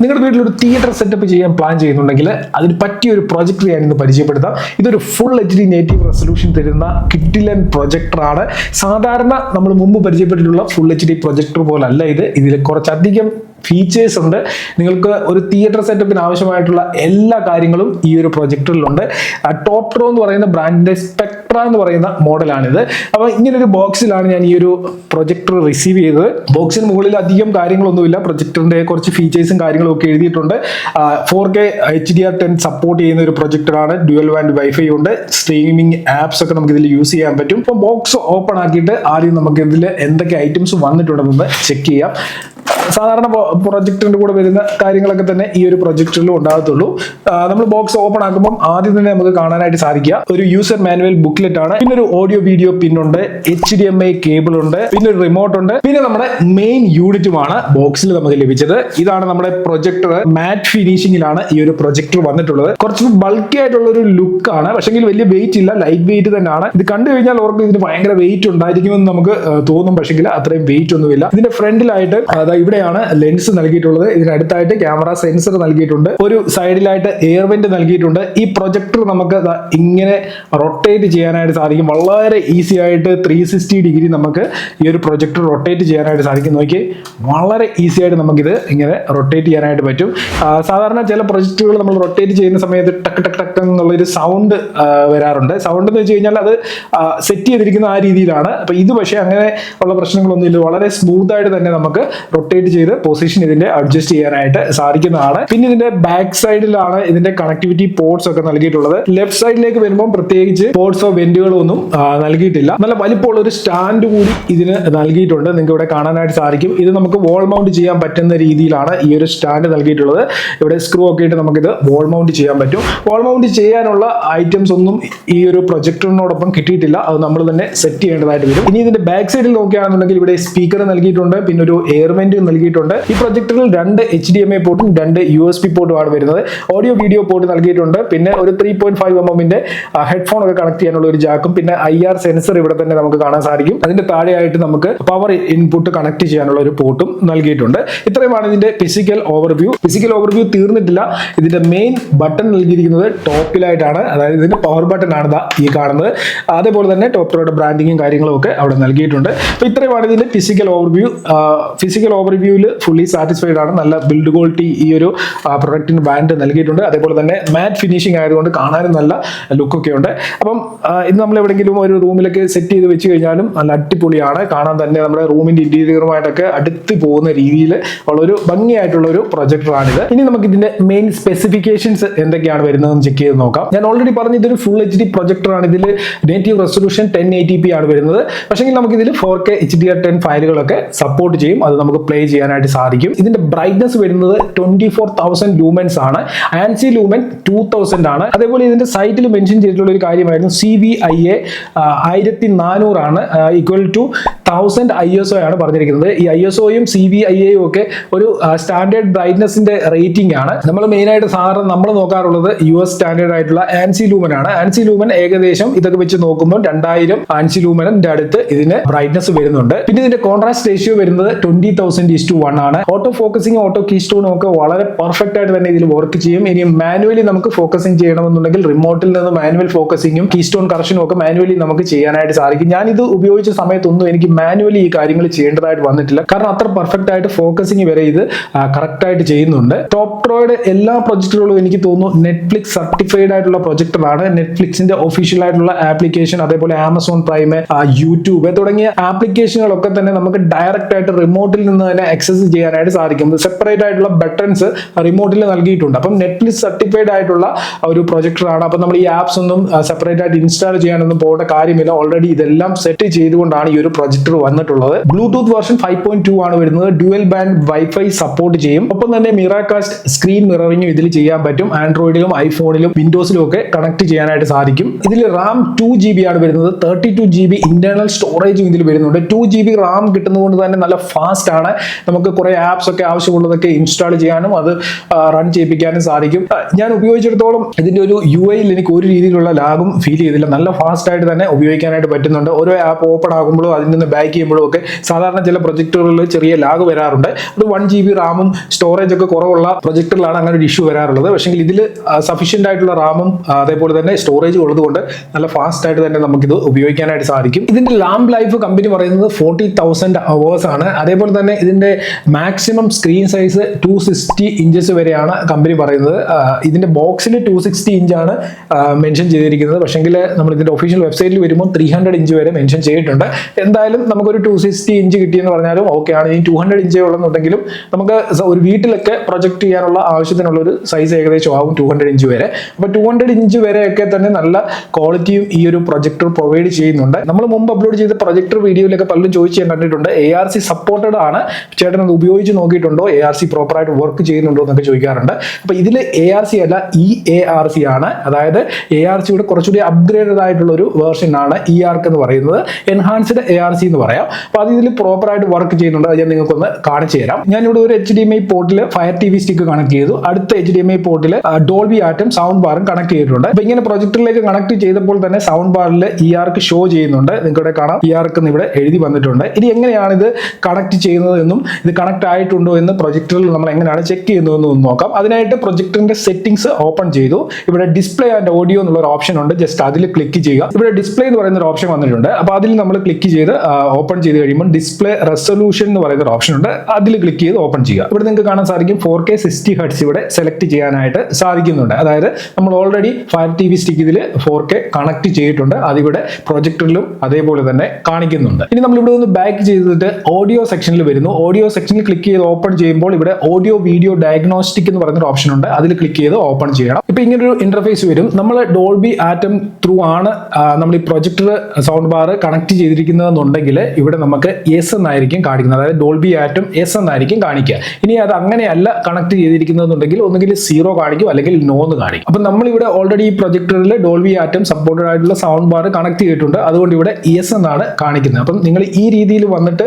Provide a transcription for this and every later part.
നിങ്ങളുടെ വീട്ടിൽ ഒരു തിയേറ്റർ സെറ്റപ്പ് ചെയ്യാൻ പ്ലാൻ ചെയ്യുന്നുണ്ടെങ്കിൽ അതിന് പറ്റിയ ഒരു പ്രൊജക്ടർ ഞാൻ ഇന്ന് പരിചയപ്പെടുത്താം. ഇതൊരു ഫുൾ HD നേറ്റീവ് റെസൊല്യൂഷൻ തരുന്ന കിഡിലൻ പ്രൊജക്ടറാണ്. സാധാരണ നമ്മൾ മുമ്പ് പരിചയപ്പെട്ടിട്ടുള്ള ഫുൾ HD പ്രൊജക്ടർ പോലല്ല ഇത്. ഇതിൽ കുറച്ചധികം ഫീച്ചേഴ്സ് ഉണ്ട്. നിങ്ങൾക്ക് ഒരു തിയേറ്റർ സെറ്റപ്പിന് ആവശ്യമായിട്ടുള്ള എല്ലാ കാര്യങ്ങളും ഈ ഒരു പ്രൊജക്ടറിലുണ്ട്. ടോപ്ട്രോ എന്ന് പറയുന്ന ബ്രാൻഡിന്റെ സ്പെക്ട്ര എന്ന് പറയുന്ന മോഡലാണിത്. അപ്പോൾ ഇങ്ങനൊരു ബോക്സിലാണ് ഞാൻ ഈ ഒരു പ്രൊജക്ടർ റിസീവ് ചെയ്തത്. ബോക്സിന് മുകളിൽ അധികം കാര്യങ്ങളൊന്നുമില്ല. പ്രൊജക്ടറിന്റെ കുറച്ച് ഫീച്ചേഴ്സും കാര്യങ്ങളും ഒക്കെ എഴുതിയിട്ടുണ്ട്. 4K HDR10 സപ്പോർട്ട് ചെയ്യുന്ന ഒരു പ്രൊജക്ടറാണ്. ഡ്യുവൽ ബാൻഡ് വൈഫൈ ഉണ്ട്. സ്ട്രീമിംഗ് ആപ്സ് ഒക്കെ നമുക്ക് ഇതിൽ യൂസ് ചെയ്യാൻ പറ്റും. അപ്പോൾ ബോക്സ് ഓപ്പൺ ആക്കിയിട്ട് ആദ്യം നമുക്ക് ഇതിൽ എന്തൊക്കെ ഐറ്റംസ് വന്നിട്ടുണ്ടെന്ന് ചെക്ക് ചെയ്യാം. സാധാരണ പ്രൊജക്ടറിന്റെ കൂടെ വരുന്ന കാര്യങ്ങളൊക്കെ തന്നെ ഈ ഒരു പ്രൊജക്ടറിലും ഉണ്ടാകത്തുള്ളൂ. നമ്മൾ ബോക്സ് ഓപ്പൺ ആക്കുമ്പോൾ ആദ്യം തന്നെ നമുക്ക് കാണാനായിട്ട് സാധിക്കുക ഒരു യൂസർ മാനുവൽ ബുക്ക്ലെറ്റ് ആണ്. പിന്നെ ഒരു ഓഡിയോ വീഡിയോ പിന്നുണ്ട്, HDMI കേബിൾ ഉണ്ട്, പിന്നെ ഒരു റിമോട്ട് ഉണ്ട്, പിന്നെ നമ്മുടെ മെയിൻ യൂണിറ്റുമാണ് ബോക്സിൽ നമുക്ക് ലഭിച്ചത്. ഇതാണ് നമ്മുടെ പ്രൊജക്ടർ. മാറ്റ് ഫിനിഷിംഗിലാണ് ഈ ഒരു പ്രൊജക്ടർ വന്നിട്ടുള്ളത്. കുറച്ച് ബൾക്കി ആയിട്ടുള്ള ഒരു ലുക്ക് ആണ്, പക്ഷെങ്കിൽ വലിയ വെയിറ്റ് ഇല്ല, ലൈറ്റ് വെയിറ്റ് തന്നെയാണ്. ഇത് കണ്ടു കഴിഞ്ഞാൽ ഓർക്കും ഇതിന് ഭയങ്കര വെയിറ്റ് ഉണ്ടായിരിക്കുമെന്ന് നമുക്ക് തോന്നും, പക്ഷെങ്കിൽ അത്രയും വെയിറ്റ് ഒന്നുമില്ല. ഇതിന്റെ ഫ്രണ്ടിലായിട്ട് ഇവിടെയാണ് ലെൻസ് നൽകിയിട്ടുള്ളത്. ഇതിനടുത്തായിട്ട് ക്യാമറ സെൻസർ നൽകിയിട്ടുണ്ട്. ഒരു സൈഡിലായിട്ട് എയർ വെന്റ് നൽകിയിട്ടുണ്ട്. ഈ പ്രൊജക്ടർ നമുക്ക് ഇങ്ങനെ റൊട്ടേറ്റ് ചെയ്യാനായിട്ട് സാധിക്കും. വളരെ ഈസി ആയിട്ട് 360 ഡിഗ്രി നമുക്ക് ഈ ഒരു പ്രൊജക്ടർ റൊട്ടേറ്റ് ചെയ്യാനായിട്ട് സാധിക്കും. നോക്കി, വളരെ ഈസി ആയിട്ട് നമുക്കിത് ഇങ്ങനെ റൊട്ടേറ്റ് ചെയ്യാനായിട്ട് പറ്റും. സാധാരണ ചില പ്രൊജക്ടറുകൾ നമ്മൾ റൊട്ടേറ്റ് ചെയ്യുന്ന സമയത്ത് ടക്ക് ടക്ക് ടക്ക് എന്നുള്ളൊരു സൗണ്ട് വരാറുണ്ട്. സൗണ്ട് എന്ന് വെച്ച് കഴിഞ്ഞാൽ അത് സെറ്റ് ചെയ്തിരിക്കുന്ന ആ രീതിയിലാണ്. അപ്പൊ ഇത് പക്ഷേ അങ്ങനെ ഉള്ള പ്രശ്നങ്ങളൊന്നുമില്ല. വളരെ സ്മൂത്ത് ആയിട്ട് തന്നെ നമുക്ക് റൊട്ടേറ്റ് ചെയ്ത് പൊസിഷൻ ഇതിന്റെ അഡ്ജസ്റ്റ് ചെയ്യാനായിട്ട് സാധിക്കുന്നതാണ്. പിന്നെ ഇതിന്റെ ബാക്ക് സൈഡിലാണ് ഇതിന്റെ കണക്ടിവിറ്റി പോർട്സ് ഒക്കെ നൽകിയിട്ടുള്ളത്. ലെഫ്റ്റ് സൈഡിലേക്ക് വരുമ്പോൾ പ്രത്യേകിച്ച് പോർട്സോ വെന്റുകളോ ഒന്നും നൽകിയിട്ടില്ല. നല്ല വലിപ്പമുള്ള ഒരു സ്റ്റാൻഡ് കൂടി ഇതിന് നൽകിയിട്ടുണ്ട്. നിങ്ങൾക്ക് ഇവിടെ കാണാനായിട്ട് സാധിക്കും. ഇത് നമുക്ക് വോൾ മൗണ്ട് ചെയ്യാൻ പറ്റുന്ന രീതിയിലാണ് ഈ ഒരു സ്റ്റാൻഡ് നൽകിയിട്ടുള്ളത്. ഇവിടെ സ്ക്രൂ ഒക്കെ ഇട്ട് നമുക്കിത് വോൾ മൗണ്ട് ചെയ്യാൻ പറ്റും. വോൾ മൗണ്ട് ചെയ്യാനുള്ള ഐറ്റംസ് ഒന്നും ഈ ഒരു പ്രൊജക്ടറിനോടൊപ്പം കിട്ടിയിട്ടില്ല. അത് നമ്മൾ തന്നെ സെറ്റ് ചെയ്യേണ്ടതായിട്ട് വരും. ഇനി ഇതിന്റെ ബാക്ക് സൈഡിൽ നോക്കുകയാണെന്നുണ്ടെങ്കിൽ ഇവിടെ സ്പീക്കർ നൽകിയിട്ടുണ്ട്, പിന്നെ ഒരു എയർ വെന്റ് നൽകിയിട്ടുണ്ട്. ഈ പ്രൊജക്ടറിൽ 2 HDMI പോർട്ടും 2 USB പോർട്ടുമാണ് വരുന്നത്. ഓഡിയോ വീഡിയോ പോർട്ട് നൽകിയിട്ടുണ്ട്. പിന്നെ ഒരു 3.5mm ഹെഡ്ഫോൺ ഒക്കെ കണക്ട് ചെയ്യാനുള്ള ഒരു ജാക്കും, പിന്നെ IR സെൻസർ ഇവിടെ തന്നെ നമുക്ക് കാണാൻ സാധിക്കും. അതിന്റെ താഴെയായിട്ട് നമുക്ക് പവർ ഇൻപുട്ട് കണക്ട് ചെയ്യാനുള്ള ഒരു പോർട്ടും നൽകിയിട്ടുണ്ട്. ഇത്രയുമാണ് ഇതിന്റെ ഫിസിക്കൽ ഓവർവ്യൂ. ഫിസിക്കൽ ഓവർവ്യൂ തീർന്നിട്ടില്ല. ഇതിന്റെ മെയിൻ ബട്ടൺ നൽകിയിരിക്കുന്നത് ടോപ്പിലായിട്ടാണ്. അതായത് ഇതിന്റെ പവർ ബട്ടൺ ആണ് ഈ കാണുന്നത്. അതേപോലെ തന്നെ ടോപ്ട്രോയുടെ ബ്രാൻഡിങ്ങും കാര്യങ്ങളും ഒക്കെ അവിടെ നൽകിയിട്ടുണ്ട്. അപ്പൊ ഇത്രയുമാണ് ഇതിന്റെ ഫിസിക്കൽ ഓവർവ്യൂ. ഫിസിക്കൽ ഓവർവ്യൂവിൽ ഫുള്ളി സാറ്റിസ്ഫൈഡ് ആണ്. നല്ല ബിൽഡ് ക്വാളിറ്റി ഈ ഒരു പ്രൊഡക്റ്റിന് ബ്രാൻഡ് നൽകിയിട്ടുണ്ട്. അതേപോലെ തന്നെ മാറ്റ് ഫിനിഷിംഗ് ആയതുകൊണ്ട് കാണാനും നല്ല ലുക്കൊക്കെ ഉണ്ട്. അപ്പം ഇത് നമ്മൾ എവിടെയെങ്കിലും ഒരു റൂമിലൊക്കെ സെറ്റ് ചെയ്ത് വെച്ച് കഴിഞ്ഞാലും നല്ല അടിപൊളിയാണ്. കാണാൻ തന്നെ നമ്മുടെ റൂമിന്റെ ഇന്റീരിയറുമായിട്ടൊക്കെ അടുത്ത് പോകുന്ന രീതിയിൽ ഉള്ള ഒരു ഭംഗിയായിട്ടുള്ള ഒരു പ്രൊജക്ടറാണിത്. ഇനി നമുക്ക് ഇതിന്റെ മെയിൻ സ്പെസിഫിക്കേഷൻസ് എന്തൊക്കെയാണ് വരുന്നതെന്ന് ചെക്ക് ചെയ്ത് നോക്കാം. ഞാൻ ഓൾറെഡി പറഞ്ഞു ഇതൊരു ഫുൾ HD പ്രൊജക്ടറാണ്. ഇതിൽ നേറ്റീവ് റെസൊല്യൂഷൻ 1080p ആണ് വരുന്നത്. പക്ഷേ നമുക്ക് ഇതിൽ 4K HDR10 ഫയലുകളൊക്കെ സപ്പോർട്ട് ചെയ്യും. അത് നമുക്ക് പ്ലേ ചെയ്യാനായിട്ട് സാധിക്കും. ഇതിന്റെ ബ്രൈറ്റ്നസ് വരുന്നത് 24,000 ലൂമൻസ് ആണ്. ആൻസി ലൂമൻ 2000 ആണ്. അതേപോലെ ഇതിന്റെ സൈറ്റിൽ മെൻഷൻ ചെയ്തിട്ടുള്ള ഒരു കാര്യമായിരുന്നു CVIA 1400 ആണ്, ഈക്വൽ ടു 1000 ISO ആണ് പറഞ്ഞിരിക്കുന്നത്. ഈ ISOയും CVIAയും ഒക്കെ ഒരു സ്റ്റാൻഡേർഡ് ബ്രൈറ്റ്നസിന്റെ റേറ്റിംഗ് ആണ്. നമ്മൾ മെയിൻ ആയിട്ട് സാധാരണ നമ്മൾ നോക്കാറുള്ളത് US സ്റ്റാൻഡേർഡ് ആയിട്ടുള്ള ആൻസി ലൂമൻ ആണ്. ആൻസി ലൂമൻ ഏകദേശം ഇതൊക്കെ വെച്ച് നോക്കുമ്പോൾ 2000 ആൻസി ലൂമന്റെ അടുത്ത് ഇതിന് ബ്രൈറ്റ്നസ് വരുന്നുണ്ട്. പിന്നെ ഇതിന്റെ കോൺട്രാസ്റ്റ് റേഷ്യോ വരുന്നത് 20,000:1 ആണ്. ഓട്ടോ ഫോക്കസിംഗ്, ഓട്ടോ കീസ്റ്റോണും ഒക്കെ വളരെ പെർഫെക്റ്റ് ആയിട്ട് തന്നെ ഇതിൽ വർക്ക് ചെയ്യും. ഇനി മാനുവലി നമുക്ക് ഫോക്കസിംഗ് ചെയ്യണമെന്നുണ്ടെങ്കിൽ റിമോട്ടിൽ നിന്ന് മാനുവൽ ഫോക്കസിംഗും കീസ്റ്റോൺ കറക്ഷനും ഒക്കെ മാനുവലി നമുക്ക് ചെയ്യാനായിട്ട് സാധിക്കും. ഞാൻ ഇത് ഉപയോഗിച്ച സമയത്തൊന്നും എനിക്ക് മാനുവലി ഈ കാര്യങ്ങൾ ചെയ്യേണ്ടതായിട്ട് വന്നിട്ടില്ല. കാരണം അത്ര പെർഫെക്റ്റ് ആയിട്ട് ഫോക്കസിംഗ് വരെ ഇത് കറക്റ്റ് ആയിട്ട് ചെയ്യുന്നുണ്ട്. ടോപ്ട്രോയുടെ എല്ലാ പ്രൊജക്ടറുകളും എനിക്ക് തോന്നുന്നു നെറ്റ്ഫ്ലിക്സ് സർട്ടിഫൈഡ് ആയിട്ടുള്ള പ്രൊജക്ടറാണ്. നെറ്റ്ഫ്ലിക്സിന്റെ ഒഫീഷ്യൽ ആയിട്ടുള്ള ആപ്ലിക്കേഷൻ, അതേപോലെ ആമസോൺ പ്രൈം, യൂട്യൂബ് തുടങ്ങിയ ആപ്ലിക്കേഷനുകളൊക്കെ തന്നെ നമുക്ക് ഡയറക്റ്റ് ആയിട്ട് റിമോട്ടിൽ നിന്ന് തന്നെ ആക്സസ് ചെയ്യാനായിട്ട് സാധിക്കും. സെപ്പറേറ്റ് ആയിട്ടുള്ള ബട്ടൺസ് റിമോട്ടിൽ നൽകിയിട്ടുണ്ട്. അപ്പം നെറ്റ്ഫ്ലിക്സ് സർട്ടിഫൈഡ് ആയിട്ടുള്ള ഒരു പ്രൊജക്ടറാണ്. അപ്പം നമ്മൾ ഈ ആപ്സ് ഒന്നും സെപ്പറേറ്റ് ആയിട്ട് ഇൻസ്റ്റാൾ ചെയ്യാനൊന്നും പോകേണ്ട കാര്യമില്ല. ഓൾറെഡി ഇതെല്ലാം സെറ്റ് ചെയ്തുകൊണ്ടാണ് ഈ ഒരു പ്രൊജക്ടർ വന്നിട്ടുള്ളത്. ബ്ലൂടൂത്ത് വേർഷൻ 5.2 ആണ് വരുന്നത്. ഡ്യുവൽ ബാൻഡ് വൈഫൈ സപ്പോർട്ട് ചെയ്യും. ഒപ്പം തന്നെ മിറാകാസ്റ്റ് സ്ക്രീൻ മിററിംഗും ഇതിൽ ചെയ്യാൻ പറ്റും. ആൻഡ്രോയിഡിലും ഐഫോണിലും വിൻഡോസിലും ഒക്കെ കണക്ട് ചെയ്യാനായിട്ട് സാധിക്കും. ഇതിൽ റാം 2GB ആണ് വരുന്നത്. 32GB ഇന്റേണൽ സ്റ്റോറേജും ഇതിൽ വരുന്നുണ്ട്. 2GB റാം കിട്ടുന്നതുകൊണ്ട് തന്നെ നല്ല ഫാസ്റ്റ് ആണ്. നമുക്ക് കുറെ ആപ്സ് ഒക്കെ ആവശ്യമുള്ളതൊക്കെ ഇൻസ്റ്റാൾ ചെയ്യാനും അത് റൺ ചെയ്യിപ്പിക്കാനും സാധിക്കും. ഞാൻ ഉപയോഗിച്ചിടത്തോളം ഇതിന്റെ ഒരു UI എനിക്ക് ഒരു രീതിയിലുള്ള ലാഗും ഫീൽ ചെയ്തില്ല. നല്ല ഫാസ്റ്റ് ആയിട്ട് തന്നെ ഉപയോഗിക്കാനായിട്ട് പറ്റുന്നുണ്ട്. ഓരോ ആപ്പ് ഓപ്പൺ ആകുമ്പോഴും അതിൽ നിന്ന് ബാക്ക് ചെയ്യുമ്പോഴും ഒക്കെ സാധാരണ ചില പ്രൊജക്ടറുകളിൽ ചെറിയ ലാഗ് വരാറുണ്ട്. അത് 1 GB റാമും സ്റ്റോറേജ് ഒക്കെ കുറവുള്ള പ്രൊജക്ടറിലാണ് അങ്ങനെ ഒരു ഇഷ്യൂ വരാറുള്ളത്. പക്ഷേ ഇതിൽ സഫീഷ്യൻ്റ് ആയിട്ടുള്ള റാമും അതേപോലെ തന്നെ സ്റ്റോറേജ് ഉള്ളതുകൊണ്ട് നല്ല ഫാസ്റ്റ് ആയിട്ട് തന്നെ നമുക്കിത് ഉപയോഗിക്കാനായിട്ട് സാധിക്കും. ഇതിന്റെ ലാംബ് ലൈഫ് കമ്പനി പറയുന്നത് 40,000 hours ആണ്. അതേപോലെ തന്നെ ഇതിന്റെ മാക്സിമം സ്ക്രീൻ സൈസ് 260 ഇഞ്ചസ് വരെയാണ് കമ്പനി പറയുന്നത്. ഇതിന്റെ ബോക്സിൽ 260 ഇഞ്ചാണ് മെൻഷൻ ചെയ്തിരിക്കുന്നത്. പക്ഷെങ്കിൽ നമ്മൾ ഇതിന്റെ ഒഫീഷ്യൽ വെബ്സൈറ്റിൽ വരുമ്പോൾ 300 ഇഞ്ച് വരെ മെൻഷൻ ചെയ്തിട്ടുണ്ട്. എന്തായാലും നമുക്കൊരു 260 ഇഞ്ച് കിട്ടിയെന്ന് പറഞ്ഞാലും ഓക്കെ ആണ്. ഈ 200 ഇഞ്ചേ ഉള്ളെന്നുണ്ടെങ്കിലും നമുക്ക് ഒരു വീട്ടിലൊക്കെ പ്രൊജക്ട് ചെയ്യാനുള്ള ആവശ്യത്തിനുള്ള ഒരു സൈസ് ഏകദേശം ആവും 200 ഇഞ്ച് വരെ. അപ്പോൾ 200 ഇഞ്ച് വരെയൊക്കെ തന്നെ നല്ല ക്വാളിറ്റിയും ഈ ഒരു പ്രൊജക്ടർ പ്രൊവൈഡ് ചെയ്യുന്നുണ്ട്. നമ്മൾ മുമ്പ് അപ്ലോഡ് ചെയ്ത പ്രൊജക്ടർ വീഡിയോയിലൊക്കെ പലരും ചോദിച്ച് ഞാൻ കണ്ടിട്ടുണ്ട്, ARC സപ്പോർട്ടഡ് ആണ്, ചേട്ടൻ അത് ഉപയോഗിച്ച് നോക്കിയിട്ടുണ്ടോ, ARC പ്രോപ്പറായിട്ട് വർക്ക് ചെയ്യുന്നുണ്ടോ എന്നൊക്കെ ചോദിക്കാറുണ്ട്. അപ്പോൾ ഇതിൽ ARC അല്ല EARC ആണ്. അതായത് ARCയുടെ കുറച്ചുകൂടി അപ്ഗ്രേഡഡ് ആയിട്ടുള്ള ഒരു വേർഷൻ ആണ് EARC എന്ന് പറയുന്നത്. എൻഹാൻസ്ഡ് ARC എന്ന് പറയാം. അപ്പോൾ അത് ഇതിൽ പ്രോപ്പറായിട്ട് വർക്ക് ചെയ്യുന്നുണ്ട്. അത് ഞാൻ നിങ്ങൾക്കൊന്ന് കാണിച്ചു തരാം. ഞാനിവിടെ ഒരു HDMI പോർട്ടിൽ ഫയർ TV സ്റ്റിക്ക് കണക്ട് ചെയ്തു. അടുത്ത HDMI പോർട്ടിൽ ഡോൾബി ആറ്റം സൗണ്ട് ബാറും കണക്ട് ചെയ്തിട്ടുണ്ട്. അപ്പോൾ ഇങ്ങനെ പ്രൊജക്ടറിലേക്ക് കണക്ട് ചെയ്തപ്പോൾ തന്നെ സൗണ്ട് ബാറിൽ EARC ഷോ ചെയ്യുന്നുണ്ട്. നിങ്ങൾക്ക് ഇവിടെ കാണാം EARC എന്ന് ഇവിടെ എഴുതി വന്നിട്ടുണ്ട്. ഇനി എങ്ങനെയാണ് ഇത് കണക്ട് ചെയ്യുന്നത് എന്നും ഇത് കണക്ട് ആയിട്ടുണ്ടോ എന്ന് പ്രൊജക്ടറിൽ നമ്മൾ എങ്ങനെയാണ് ചെക്ക് ചെയ്യുന്നതെന്ന് നോക്കാം. അതിനായിട്ട് പ്രൊജക്ടറിന്റെ സെറ്റിംഗ്സ് ഓപ്പൺ ചെയ്തു. ഇവിടെ ഡിസ്പ്ലേ ആൻഡ് ഓഡിയോ എന്നുള്ള ഒരു ഓപ്ഷൻ ഉണ്ട്. ജസ്റ്റ് അതിൽ ക്ലിക്ക് ചെയ്യുക. ഇവിടെ ഡിസ്പ്ലേ എന്ന് പറയുന്ന ഒരു ഓപ്ഷൻ വന്നിട്ടുണ്ട്. അപ്പോൾ അതിൽ നമ്മൾ ക്ലിക്ക് ചെയ്ത് ഓപ്പൺ ചെയ്ത് കഴിയുമ്പോൾ ഡിസ്പ്ലേ റെസൊല്യൂഷൻ എന്ന് പറയുന്ന ഒരു ഓപ്ഷൻ ഉണ്ട്. അതിൽ ക്ലിക്ക് ചെയ്ത് ഓപ്പൺ ചെയ്യുക. ഇവിടെ നിങ്ങൾക്ക് കാണാൻ സാധിക്കും 4K 60 Hz ഇവിടെ സെലക്ട് ചെയ്യാനായിട്ട് സാധിക്കുന്നുണ്ട്. അതായത് നമ്മൾ ഓൾറെഡി ഫയർ TV സ്റ്റിക്ക് ഇതിൽ 4K കണക്ട് ചെയ്തിട്ടുണ്ട്. അതിവിടെ പ്രൊജക്ടറിലും അതേപോലെ തന്നെ കാണിക്കുന്നുണ്ട്. ഇനി നമ്മൾ ഇവിടെ ഒന്ന് ബാക്ക് ചെയ്തിട്ട് ഓഡിയോ സെക്ഷനിൽ വരുന്നു. ഓഡിയോ സെക്ഷനിൽ ക്ലിക്ക് ചെയ്ത് ഓപ്പൺ ചെയ്യുമ്പോൾ ഇവിടെ ഓഡിയോ വീഡിയോ ഡയഗ്നോസ്റ്റിക് എന്ന് പറയുന്ന ഒരു ഓപ്ഷൻ ഉണ്ട്. അതിൽ ക്ലിക്ക് ചെയ്ത് ഓപ്പൺ ചെയ്യണം. ഇപ്പൊ ഇങ്ങനൊരു ഇന്റർഫേസ് വരും. നമ്മൾ ഡോൾബി ആറ്റം ത്രൂ ആണ് നമ്മൾ ഈ പ്രൊജക്ടർ സൗണ്ട് ബാർ കണക്ട് ചെയ്തിരിക്കുന്നതെന്നുണ്ടെങ്കിൽ ഇവിടെ നമുക്ക് എസ് എന്നായിരിക്കും കാണിക്കുന്നത്. അതായത് ഡോൾബി ആറ്റം എസ് എന്നായിരിക്കും കാണിക്കുക. ഇനി അത് അങ്ങനെയല്ല കണക്ട് ചെയ്തിരിക്കുന്നതെന്നുണ്ടെങ്കിൽ ഒന്നുകിൽ 0 കാണിക്കും അല്ലെങ്കിൽ നോ എന്ന് കാണിക്കും. അപ്പൊ നമ്മൾ ഇവിടെ ഓൾറെഡി ഈ പ്രൊജക്ടറിൽ ഡോൾബി ആറ്റം സപ്പോർട്ടഡ് ആയിട്ടുള്ള സൗണ്ട് ബാർ കണക്ട് ചെയ്തിട്ടുണ്ട്. അതുകൊണ്ട് ഇവിടെ എസ് എന്നാണ് കാണിക്കുന്നത്. അപ്പം നിങ്ങൾ ഈ രീതിയിൽ വന്നിട്ട്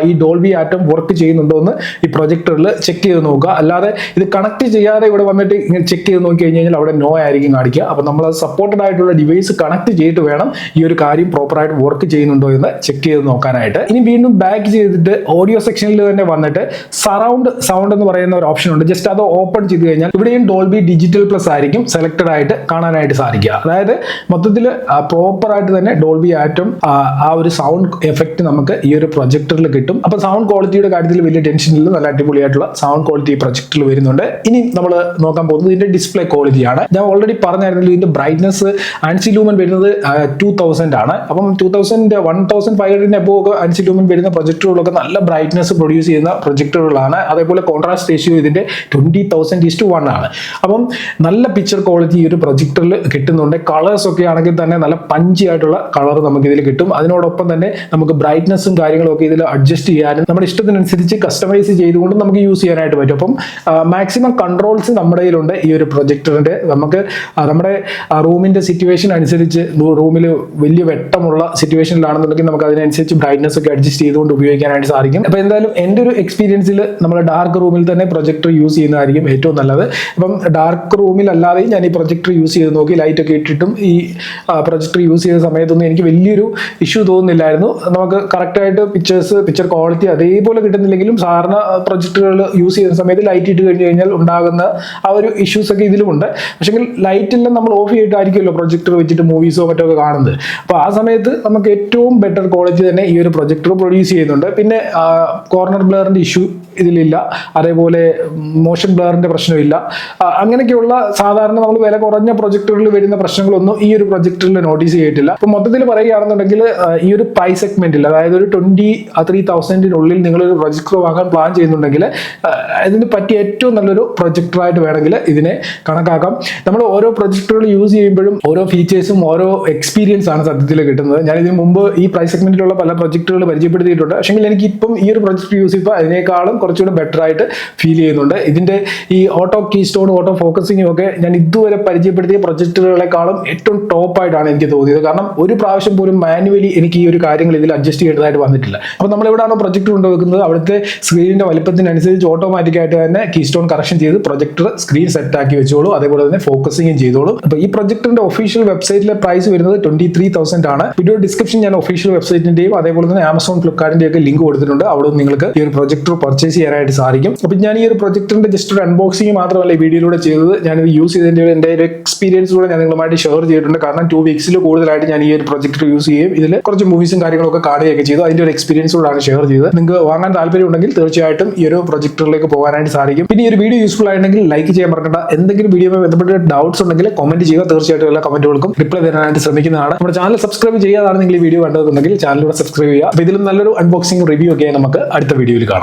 ഈ ഡോൾബി ആറ്റം വർക്ക് ചെയ്യുന്നുണ്ടോ എന്ന് ഈ പ്രൊജക്ടറിൽ ചെക്ക് ചെയ്ത് നോക്കുക. അല്ലാതെ ഇത് കണക്ട് ചെയ്യാതെ ഇവിടെ വന്നിട്ട് ഇങ്ങനെ ചെക്ക് ചെയ്ത് നോക്കി കഴിഞ്ഞാൽ അവിടെ നോ ആയിരിക്കും കാണിക്കുക. അപ്പോൾ നമ്മൾ അത് സപ്പോർട്ടഡ് ആയിട്ടുള്ള ഡിവൈസ് കണക്ട് ചെയ്തിട്ട് വേണം ഈ ഒരു കാര്യം പ്രോപ്പറായിട്ട് വർക്ക് ചെയ്യുന്നുണ്ടോ എന്ന് ചെക്ക് ചെയ്ത് നോക്കാനായിട്ട്. ഇനി വീണ്ടും ബാക്ക് ചെയ്തിട്ട് ഓഡിയോ സെക്ഷനിൽ തന്നെ വന്നിട്ട് സറൗണ്ട് സൗണ്ട് എന്ന് പറയുന്ന ഒരു ഓപ്ഷൻ ഉണ്ട്. ജസ്റ്റ് അത് ഓപ്പൺ ചെയ്ത് കഴിഞ്ഞാൽ ഇവിടെയും ഡോൾബി ഡിജിറ്റൽ പ്ലസ് ആയിരിക്കും സെലക്ടഡ് ആയിട്ട് കാണാനായിട്ട് സാധിക്കുക. അതായത് മൊത്തത്തിൽ പ്രോപ്പറായിട്ട് തന്നെ ഡോൾബി ആറ്റം ആ ഒരു സൗണ്ട് എഫക്റ്റ് നമുക്ക് ഈ ഒരു പ്രൊജക്ടറിൽ കിട്ടും. അപ്പോൾ സൗണ്ട് ക്വാളിറ്റിയുടെ കാര്യത്തിൽ വലിയ ടെൻഷനില്ല. നല്ല അടിപൊളിയായിട്ടുള്ള സൗണ്ട് ക്വാളിറ്റി ഈ പ്രൊജക്ടറിൽ വരുന്നുണ്ട്. ഇനി നമ്മൾ നോക്കാൻ പോകുന്നത് ഇതിന്റെ ഡിസ്പ്ലേ ക്വാളിറ്റിയാണ്. ഞാൻ ഓൾറെഡി പറഞ്ഞായിരുന്നു ഇതിന്റെ ബ്രൈറ്റ്നസ് ആൻസി ലൂമൻ വരുന്നത് 2000 ആണ്. അപ്പം 1500 എബോവ് ആൻസി ലൂമൻ വരുന്ന പ്രൊജക്ടറുകളൊക്കെ നല്ല ബ്രൈറ്റ്നസ് പ്രൊഡ്യൂസ് ചെയ്യുന്ന പ്രൊജക്ടറുകളാണ്. അതേപോലെ കോൺട്രാസ്റ്റ് റേഷ്യോ ഇതിന്റെ 20,000:1 ആണ്. അപ്പം നല്ല പിക്ചർ ക്വാളിറ്റി ഈ ഒരു പ്രൊജക്ടറിൽ കിട്ടുന്നുണ്ട്. കളേഴ്സ് ഒക്കെ ആണെങ്കിൽ തന്നെ നല്ല പഞ്ചി ആയിട്ടുള്ള കളർ നമുക്ക് ഇതിൽ കിട്ടും. അതിനോടൊപ്പം തന്നെ നമുക്ക് ബ്രൈറ്റ്നസ്സും കാര്യങ്ങളും ഒക്കെ ഇതിൽ അഡ്ജസ്റ്റ് ചെയ്യാനും നമ്മുടെ ഇഷ്ടത്തിനനുസരിച്ച് കസ്റ്റമൈസ് ചെയ്തുകൊണ്ട് നമുക്ക് യൂസ് ചെയ്യാനായിട്ട് പറ്റും. അപ്പം മാക്സിമം കൺട്രോൾസ് നമ്മുടെ കയ്യിലുണ്ട് ഈ ഒരു പ്രൊജക്ടറിന്റെ. നമുക്ക് നമ്മുടെ റൂമിന്റെ സിറ്റുവേഷൻ അനുസരിച്ച് റൂമിൽ വലിയ വെട്ടമുള്ള സിറ്റുവേഷനിലാണെന്നുണ്ടെങ്കിൽ നമുക്ക് അതിനനുസരിച്ച് ബ്രൈറ്റ്നസ് ഒക്കെ അഡ്ജസ്റ്റ് ചെയ്തുകൊണ്ട് ഉപയോഗിക്കാനായിട്ട് സാധിക്കും. അപ്പോൾ എന്തായാലും എൻ്റെ ഒരു എക്സ്പീരിയൻസിൽ നമ്മൾ ഡാർക്ക് റൂമിൽ തന്നെ പ്രൊജക്ടർ യൂസ് ചെയ്യുന്നതായിരിക്കും ഏറ്റവും നല്ലത്. അപ്പം ഡാർക്ക് റൂമിൽ അല്ലാതെയും ഞാൻ ഈ പ്രൊജക്ടർ യൂസ് ചെയ്ത് നോക്കി. ലൈറ്റ് ഒക്കെ ഇട്ടിട്ടും ഈ പ്രൊജക്ടർ യൂസ് ചെയ്ത സമയത്തൊന്നും എനിക്ക് വലിയൊരു ഇഷ്യൂ തോന്നുന്നില്ലായിരുന്നു. നമുക്ക് കറക്റ്റായിട്ട് പിക്ചർ ക്വാളിറ്റി അതേപോലെ കിട്ടുന്നില്ലെങ്കിലും സാധാരണ പ്രൊജക്ടറുകൾ യൂസ് ചെയ്യുന്ന സമയത്ത് ലൈറ്റ് ഇട്ട് കഴിഞ്ഞ് കഴിഞ്ഞാൽ ഉണ്ടാകുന്ന ആ ഒരു ഇഷ്യൂസ് ഒക്കെ ഇതിലുമുണ്ട്. പക്ഷേ ലൈറ്റെല്ലാം നമ്മൾ ഓഫ് ചെയ്തിട്ടായിരിക്കുമല്ലോ പ്രൊജക്ടർ വെച്ചിട്ട് മൂവീസോ മറ്റോ ഒക്കെ കാണുന്നത്. അപ്പോൾ ആ സമയത്ത് നമുക്ക് ഏറ്റവും ബെറ്റർ ക്വാളിറ്റി തന്നെ ഈ ഒരു പ്രൊജക്ടർ പ്രൊഡ്യൂസ് ചെയ്യുന്നുണ്ട്. പിന്നെ കോർണർ ബ്ലറിന്റെ ഇഷ്യൂ ഇതിലില്ല. അതേപോലെ മോഷൻ ബ്ലറിന്റെ പ്രശ്നമില്ല. അങ്ങനെയൊക്കെയുള്ള സാധാരണ നമ്മൾ വില കുറഞ്ഞ പ്രൊജക്ടറുകളിൽ വരുന്ന പ്രശ്നങ്ങളൊന്നും ഈ ഒരു പ്രൊജക്ടറിൽ നോട്ടീസ് ചെയ്തിട്ടില്ല. അപ്പോൾ മൊത്തത്തിൽ പറയുകയാണെന്നുണ്ടെങ്കിൽ ഈ ഒരു പ്രൈസ് സെഗ്മെന്റിൽ, അതായത് ഒരു 23,000 നിങ്ങളൊരു പ്രൊജക്ടർ വാങ്ങാൻ പ്ലാൻ ചെയ്യുന്നുണ്ടെങ്കിൽ ഇതിന് പറ്റിയ ഏറ്റവും നല്ലൊരു പ്രൊജക്ടറായിട്ട് വേണമെങ്കിൽ ഇതിനെ കണക്കാക്കാം. നമ്മൾ ഓരോ പ്രൊജക്ടറുകൾ യൂസ് ചെയ്യുമ്പോഴും ഓരോ ഫീച്ചേഴ്സും ഓരോ എക്സ്പീരിയൻസ് ആണ് സത്യത്തിൽ കിട്ടുന്നത്. ഞാൻ ഇതിന് മുമ്പ് ഈ പ്രൈസ് സെഗ്മെന്റിലുള്ള പല പ്രൊജക്ടറുകൾ പരിചയപ്പെടുത്തിയിട്ടുണ്ട്. പക്ഷേ എനിക്ക് ഇപ്പം ഈ ഒരു പ്രൊജക്ടർ യൂസ് ചെയ്യുമ്പോൾ അതിനേക്കാളും കുറച്ചുകൂടെ ബെറ്റർ ആയിട്ട് ഫീൽ ചെയ്യുന്നുണ്ട്. ഇതിന്റെ ഈ ഓട്ടോ കീ സ്റ്റോൺ, ഓട്ടോ ഫോക്കസിങ്ങും ഒക്കെ ഞാൻ ഇതുവരെ പരിചയപ്പെടുത്തിയ പ്രൊജക്ടറുകളെക്കാളും ഏറ്റവും ടോപ്പായിട്ടാണ് എനിക്ക് തോന്നിയത്. കാരണം ഒരു പ്രാവശ്യം പോലും മാനുവലി എനിക്ക് ഈ ഒരു കാര്യങ്ങൾ ഇതിൽ അഡ്ജസ്റ്റ് ചെയ്യേണ്ടതായിട്ട് വന്നിട്ടില്ല. അപ്പോൾ നമ്മൾ എവിടെയാണോ പ്രൊജക്ടർ കൊണ്ടുവെക്കുന്നത് അവിടുത്തെ സ്ക്രീനിന്റെ വലിപ്പത്തിനനുസരിച്ച് ഓട്ടോമാറ്റിക് ആയിട്ട് തന്നെ കീ സ്റ്റോൺ കറക്ഷൻ ചെയ്ത് പ്രൊജക്ടർ സ്ക്രീൻ സെറ്റ് ആക്കി വെച്ചോളൂ. അതേപോലെ തന്നെ ഫോക്കസിങ്ങും ചെയ്തോളൂ. അപ്പോൾ ഈ പ്രൊജക്ടറിന്റെ ഒഫീഷ്യൽ വെബ്സൈറ്റിലെ പ്രൈസ് വരുന്നത് 23,000 ആണ്. വീഡിയോ ഡിസ്ക്രിപ്ഷൻ ഞാൻ ഒഫീഷ്യൽ വെബ്സൈറ്റിന്റെയും അതേപോലെ തന്നെ ആമസോൺ ഫ്ലിപ്കാർട്ടിന്റെ ഒക്കെ ലിങ്ക് കൊടുത്തിട്ടുണ്ട്. അവിടെ നിങ്ങൾക്ക് ഈ ഒരു പ്രൊജക്ടർ പർച്ചേസ് ചെയ്യാനായിട്ട് സാധിക്കും. അപ്പോൾ ഞാൻ ഈ ഒരു പ്രൊജക്ടറിന്റെ ജസ്റ്റ് ഒരു അൺബോക്സിംഗ് മാത്രമല്ല ഈ വീഡിയോയിലൂടെ ചെയ്തത്. ഞാനിത് യൂസ് ചെയ്തതിന്റെ എൻ്റെ ഒരു എക്സ്പീരിയൻസ് കൂടെ ഞാൻ നിങ്ങളുമായിട്ട് ഷെയർ ചെയ്തിട്ടുണ്ട്. കാരണം 2 വീക്സിൽ കൂടുതലായിട്ട് ഞാൻ ഈ ഒരു പ്രൊജക്ടർ യൂസ് ചെയ്യും, ഇതിൽ കുറച്ച് മൂവീസും കാര്യങ്ങളൊക്കെ കാണുകയൊക്കെ ചെയ്തു. അതിന്റെ ഒരു എക്സ്പീരിയൻസ് കൂടാണ് ഷെയർ ചെയ്തത്. നിങ്ങൾക്ക് വാങ്ങാൻ താല്പര്യം ഉണ്ടെങ്കിൽ തീർച്ചയായിട്ടും ഈ ഒരു പ്രൊജക്ടറിലേക്ക് പോകാനായിട്ട് സാധിക്കും. പിന്നെ ഈ ഒരു വീഡിയോ യൂസ്ഫുൾ ആയിട്ടുണ്ടെങ്കിൽ ലൈക്ക് ചെയ്യാൻ മറക്കണ്ട. എന്തെങ്കിലും വീഡിയോയുമായി ബന്ധപ്പെട്ട ഡൗട്ട്സ് ഉണ്ടെങ്കിൽ കമന്റ് ചെയ്യുക. തീർച്ചയായിട്ടും എല്ലാ കമന്റുകൾക്കും റിപ്ലൈ തരാനായിട്ട് ശ്രമിക്കുന്നതാണ്. നമ്മുടെ ചാനൽ സബ്സ്ക്രൈബ് ചെയ്യാതാണ് നിങ്ങൾ ഈ വീഡിയോ കണ്ടതെന്നുണ്ടെങ്കിൽ ചാനലിലൂടെ സബ്സ്ക്രൈബ് ചെയ്യുക. അപ്പോൾ ഇതിലും നല്ലൊരു അൺബോക്സിംഗ് റിവ്യൂ ഒക്കെ നമുക്ക് അടുത്ത വീഡിയോയിൽ കാണാം.